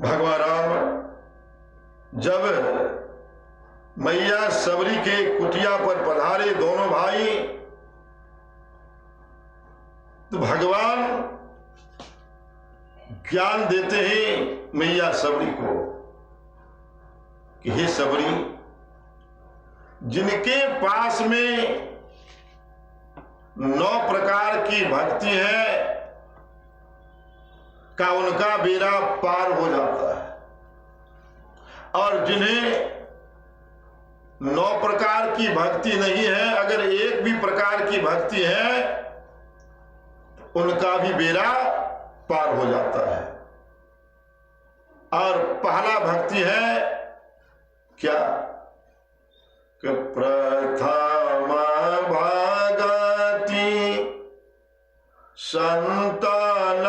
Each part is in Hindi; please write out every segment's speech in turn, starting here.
भगवान राम जब मैया सबरी के कुटिया पर पधारे दोनों भाई, तो भगवान ज्ञान देते हैं मैया सबरी को कि हे सबरी, जिनके पास में 9 प्रकार की भक्ति है का उनका बेड़ा पार हो जाता है, और जिन्हें 9 प्रकार की भक्ति नहीं है, अगर एक भी प्रकार की भक्ति है तो उनका भी बेड़ा पार हो जाता है। और पहला भक्ति है क्या कि प्रथम भगति संतान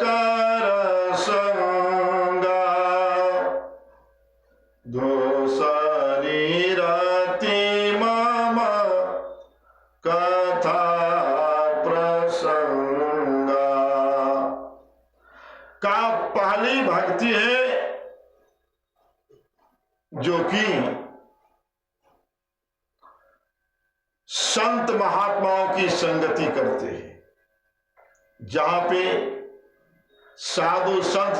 कर संगा, दूसरी रति मम कथा प्रसंगा। का पहली भक्ति है जो कि संत महात्माओं की संगति करते हैं, जहां पे साधु संत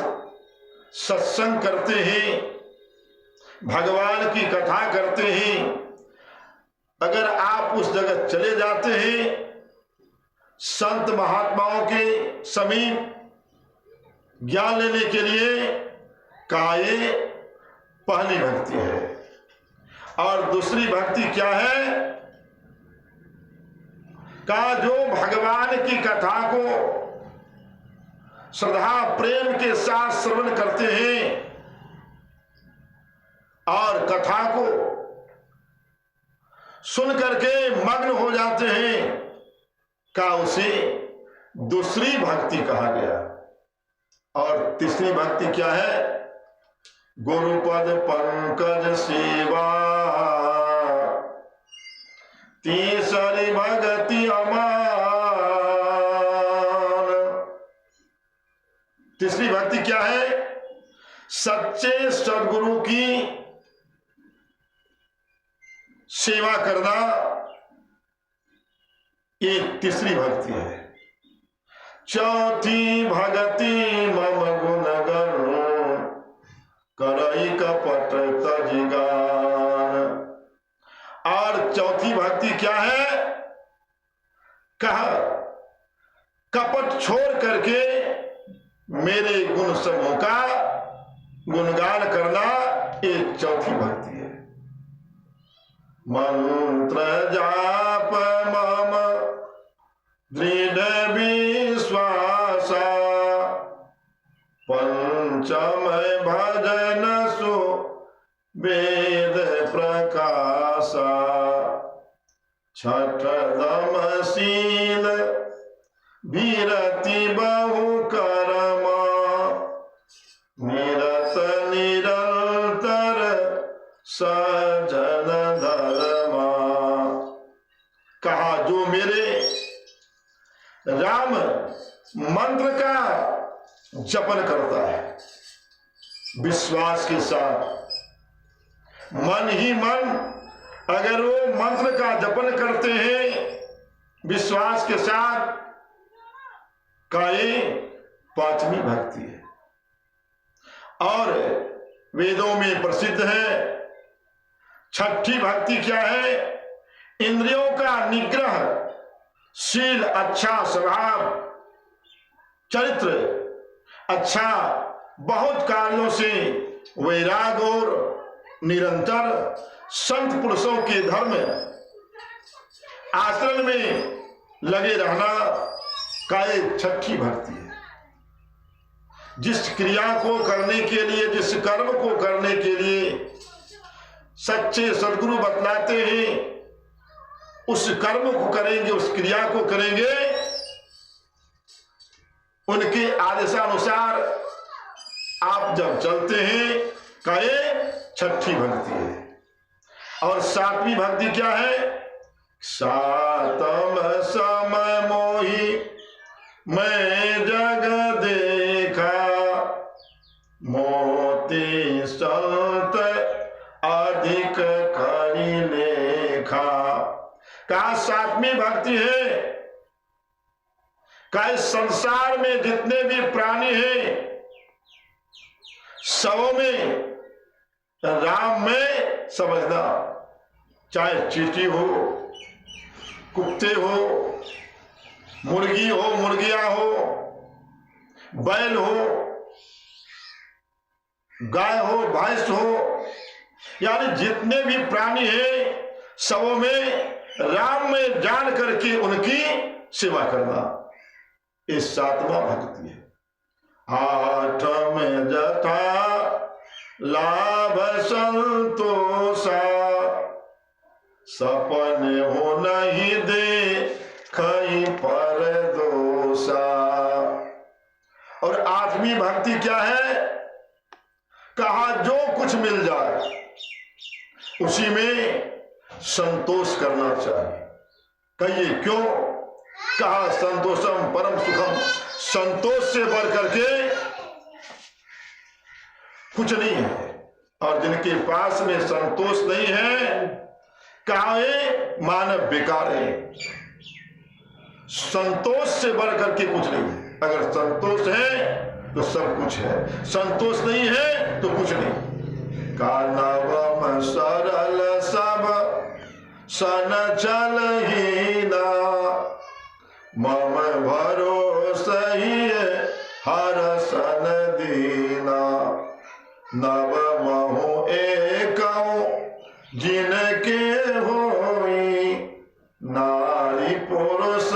सत्संग करते हैं, भगवान की कथा करते हैं। अगर आप उस जगह चले जाते हैं संत महात्माओं के समीप ज्ञान लेने के लिए, का ये पहली भक्ति है। और दूसरी भक्ति क्या है का जो भगवान की कथा को श्रद्धा प्रेम के साथ श्रवण करते हैं और कथा को सुन करके मग्न हो जाते हैं, का उसे दूसरी भक्ति कहा गया। और तीसरी भक्ति क्या है? गुरुपद पंकज सेवा, तीसरी भक्ति अमान। तीसरी भक्ति क्या है? सच्चे सद्गुरु की सेवा करना, एक तीसरी भक्ति है। चौथी भक्ति मम गुण गण, करई कपट तजिगान। और चौथी भक्ति क्या है? कहा कपट छोड़ करके मेरे गुण समूह का गुणगान करना, एक चौथी भक्ति है। मंत्र जाप मम दृढ़ विश्वासा, पंचम भजन सो वेद प्रकाशा, छठ दमशील विरति बहु कर्म, निरत निरंतर सजन धर्म। कहा जो मेरे राम मंत्र का जपन करता है विश्वास के साथ, मन ही मन अगर वो मंत्र का जपन करते हैं विश्वास के साथ, का ये पांचवी भक्ति है। और वेदों में प्रसिद्ध है। छठी भक्ति क्या है? इंद्रियों का निग्रह, शील, अच्छा स्वभाव, चरित्र अच्छा, बहुत कार्यों से वैराग और निरंतर संत पुरुषों के धर्म आचरण में लगे रहना, का एक छठी भक्ति है। जिस क्रिया को करने के लिए, जिस कर्म को करने के लिए सच्चे सद्गुरु बतलाते हैं, उस कर्म को करेंगे, उस क्रिया को करेंगे, उनके आदेशानुसार आप जब चलते हैं, का ये छठी भक्ति है। और सातवीं भक्ति क्या है? सातम समय मोही मैं जग देखा, मोती संत अधिक करी लेखा। कहा सातवीं भक्ति है, कहा इस संसार में जितने भी प्राणी हैं सबों में राम में समझना, चाहे चींटी हो, कुत्ते हो, मुर्गी हो, मुर्गियां हो, बैल हो, गाय हो, भैंस हो, यानी जितने भी प्राणी हैं सबों में राम में जान करके उनकी सेवा करना, ये सातवां भक्ति है। आठ में जथा लाभ संतोषा, सपने हो नहीं दे कहीं पर दोषा। और आठवीं भक्ति क्या है? कहा जो कुछ मिल जाए उसी में संतोष करना चाहिए। कहिए क्यों? कहा संतोषम परम सुखम, संतोष से बढ़ करके कुछ नहीं है। और जिनके पास में संतोष नहीं है, कहा है मानव बेकार है। संतोष से बढ़ करके कुछ नहीं है। अगर संतोष है तो सब कुछ है, संतोष नहीं है तो कुछ नहीं। का नवम सरल सब सन चल ही ना, मम भरोसा ही हर सन दीना। नव महु एक जिनके होई, नारी पुरुष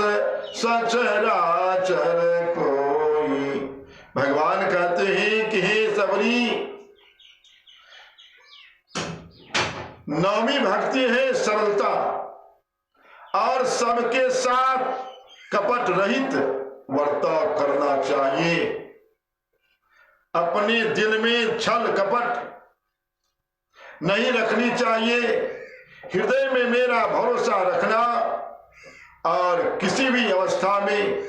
सचराचर कोई। भगवान कहते हैं कि हे सबरी, नौवीं भक्ति है सरलता, और सबके साथ कपट रहित वर्ताव करना चाहिए। अपने दिल में छल कपट नहीं रखनी चाहिए, हृदय में मेरा भरोसा रखना, और किसी भी अवस्था में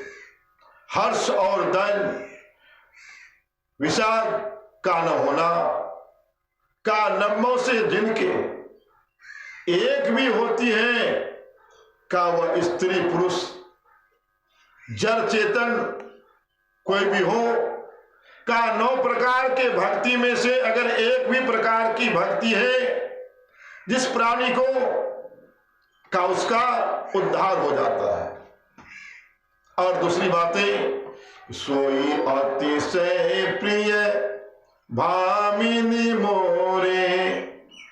हर्ष और दैन विषाद का न होना। का नब्बों से जिनके एक भी होती है, का वह स्त्री पुरुष जड़ चेतन कोई भी हो, का 9 प्रकार के भक्ति में से अगर एक भी प्रकार की भक्ति है जिस प्राणी को, का उसका उद्धार हो जाता है। और दूसरी बातें, सोई अतिशय प्रिय भामिनी मोरे,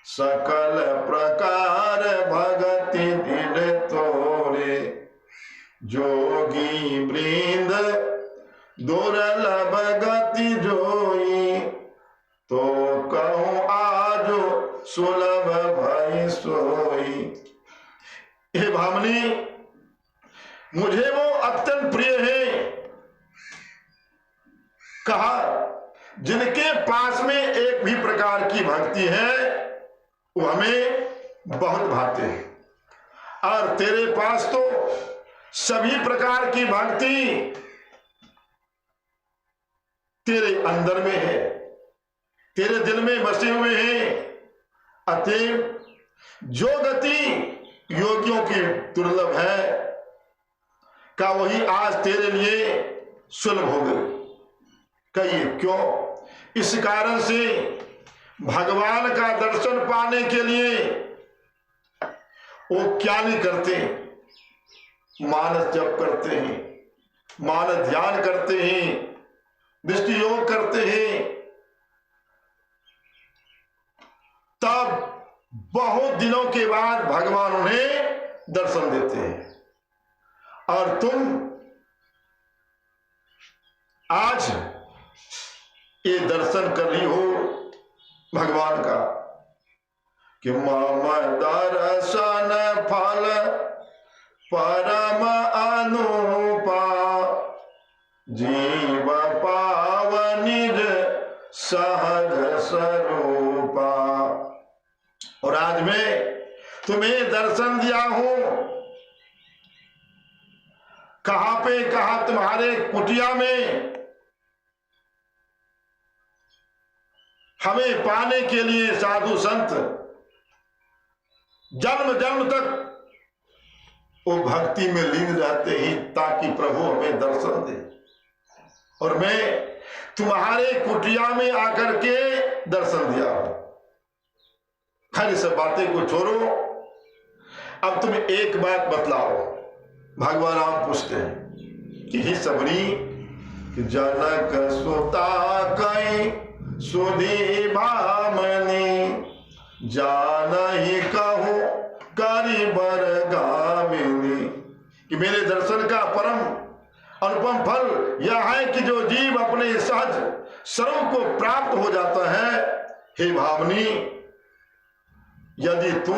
सकल प्रकार भगति दिल तोरे। जोगी वृंद दुर्लभ गति जोई, तो कहूँ आज सुलभ भई सोई। हे भामिनी, मुझे वो अत्यंत प्रिय है, कहा जिनके पास में एक भी प्रकार की भक्ति है वो हमें बहुत भाते हैं। और तेरे पास तो सभी प्रकार की भक्ति तेरे अंदर में है, तेरे दिल में बसे हुए हैं। अतएव जो गति योगियों की दुर्लभ है, का वही आज तेरे लिए सुलभ हो गई। कहिए क्यों? इस कारण से भगवान का दर्शन पाने के लिए वो क्या नहीं करते? मानस जप करते हैं, मानस ध्यान करते हैं, दृष्टि योग करते हैं, तब बहुत दिनों के बाद भगवान उन्हें दर्शन देते हैं। और तुम आज ये दर्शन कर रही हो भगवान का कि मम दर्शन फल परम अनुपा, जीव पाव निज सहज स्वरूपा। और आज मैं तुम्हें दर्शन दिया हूं, कहां पे? कहा तुम्हारे कुटिया में, हमें पाने के लिए साधु संत जन्म जन्म तक वो भक्ति में लीन रहते ही, ताकि प्रभु हमें दर्शन दे। और मैं तुम्हारे कुटिया में आकर के दर्शन दिया हूं। खैर सब बातें को छोड़ो, अब तुम एक बात बतलाओ। भगवान राम पूछते हैं कि हे सबरी, जनक सुता कई सुधी भामनी, जानहि कहूं करि बर गामिनी। कि मेरे दर्शन का परम अनुपम फल यह है कि जो जीव अपने सहज स्वरूप को प्राप्त हो जाता है। हे भामनी, यदि तू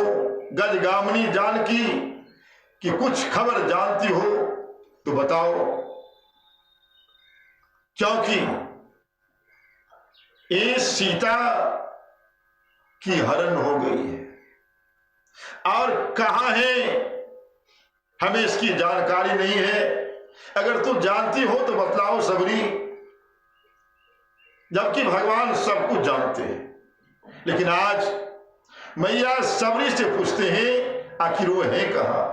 गजगामिनी जानकी कि कुछ खबर जानती हो तो बताओ, क्योंकि ये सीता की हरण हो गई है और कहां है हमें इसकी जानकारी नहीं है। अगर तू जानती हो तो बतलाओ सबरी। जबकि भगवान सब कुछ जानते हैं, लेकिन आज मैया सबरी से पूछते हैं आखिर वो है कहां।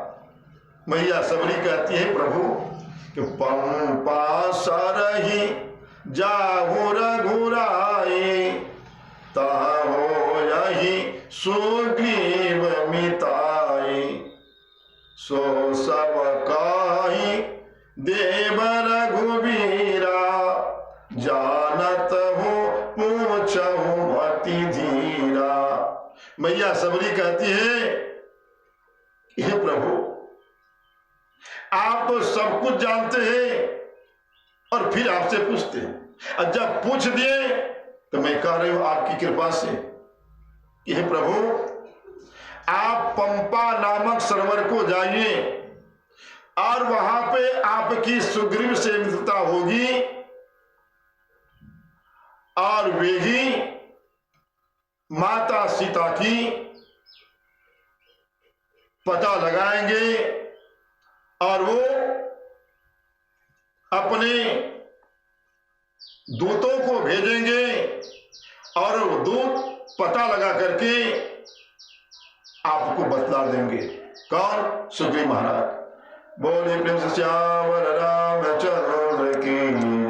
मैया सबरी कहती है प्रभु कि पंपा सरही जाहु रघुराई, ताहो यही सुग्रीव मिताई, सो सब काहि देव रघुबीरा, जानत हो पूछहु अति धीरा। मैया सबरी कहती है हे प्रभु, आप तो सब कुछ जानते हैं और फिर आपसे पूछते हैं। और जब पूछ दिए तो मैं कह रही हूं आपकी कृपा से कि हे प्रभु, आप पंपा नामक सरोवर को जाइए और वहां पे आपकी सुग्रीव से मित्रता होगी और वे ही माता सीता की पता लगाएंगे और वो अपने दूतों को भेजेंगे और वो दूत पता लगा करके आपको बतला देंगे। कौन? सुग्रीव महाराज। बोले प्रेम से श्यावर रामचंद्र की।